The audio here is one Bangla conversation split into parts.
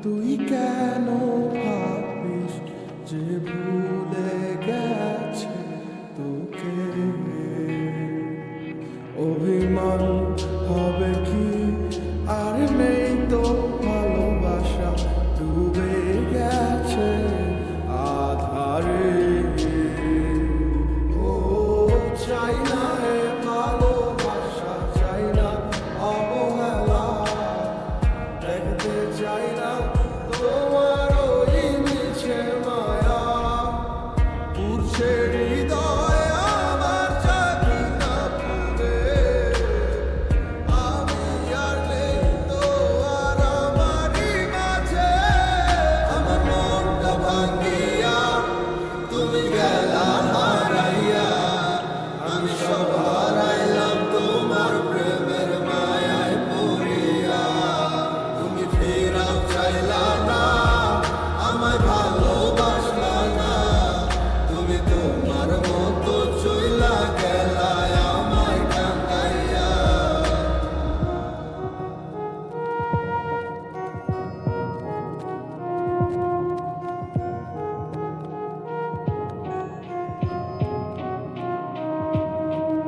তুই কেন ভাবিস যে ভুলে গেছে তোকে? অভিমান হবে কি আর নেই তো ভালোবাসা ডুবে গেছে আধারে। ও চাই না এ ভালোবাসা, চাই না অবহেলা, দেখতে চাই না তোমার ওই মিছে মায়া। পুরছে হৃদয় আমার জাগি না পুরে, আমি আর নেই তো আর আমারই মাঝে। আমার মনটা ভাঙিয়া তুমি গেলা হারাইয়া, আমি সব হারাইলাম তোমার প্রেমের মায়ায় পড়িয়া। তুমি ফেরাও চাইলা না, আমায় ভালোবাসলা না, তুমি তোমার মতো চইলা গেলা আমায় কান্দাইয়া।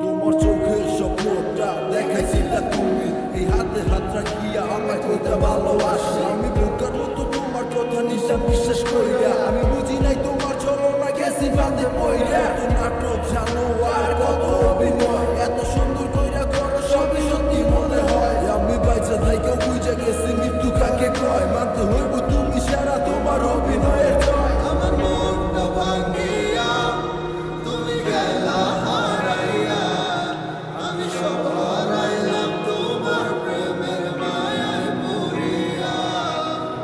তোমার চোখের স্বপ্নটা দেখাইছিলা তুমি, এই হাতে হাত রাখিয়া আমায় কইতা ভালোবাসি। আমি বোকার মতো তোমার কথা নিশা বিশ্বাস কইরা, আমি বুঝি নাই তোমার ছলনা গেছি বাঁধে পইরা। এত নাটক জানো আর কত অভিনয়, এত সুন্দর কইরা করো সবই সত্যি মনে হয়। আমি বাইচা থাইকা বুঝা গেছি মৃত্যু কাকে কয়, মানতে হইব তুমি সারা তোমার অভিনয়ের জয়। আমার মনটা ভাঙিয়া তুমি গেলা হারাইয়া, আমি সব হারাইলাম তোমার প্রেমের মায়ায় পড়িয়া।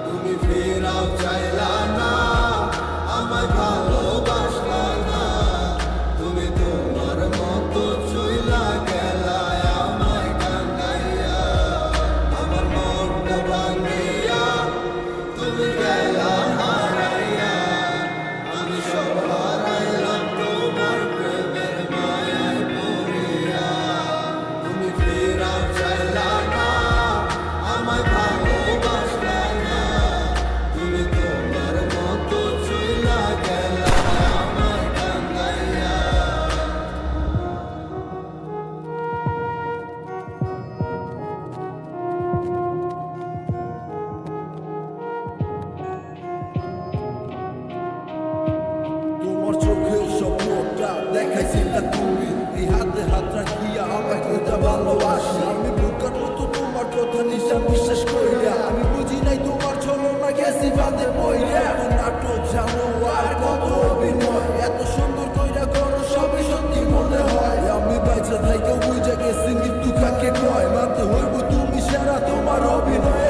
তুমি ফেরাও চাইলা না, আমায় ভালোবাসলা না, তুমি তোমার মতো চইলা গেলা আমায় কান্দাইয়া। আমার মনটা ভাঙিয়া তুমি গেলা হারাইয়া, আমি সব হারাইলাম তোমার প্রেমের মায়ায় পড়িয়া। তুমি ফেরাও চাইলা না, আমায় ভালোবাসলা না, তুমি তোমার মতো চইলা গেলা আমায় কান্দাইয়া। তোমার চোখের স্বপ্নটা দেখাইছিলা তুমি, এই হাতে হাত রাখিয়া আমায় কইতা ভালোবাসি। আমি বোকার মতো তোমার কথা নিশা বিশ্বাস কইরা, আমি বুঝি নাই তোমার ছলনা গেছি বাঁধে পইরা। এত নাটক জানো আর কত অভিনয়, এত সুন্দর কইরা করো সবই সত্যি মনে হয়। আমি বাইচা থাইকা বুঝা গেছি মৃত্যু কাকে কয়, মানতে হইব তুমি সারা তোমার অভিনয়।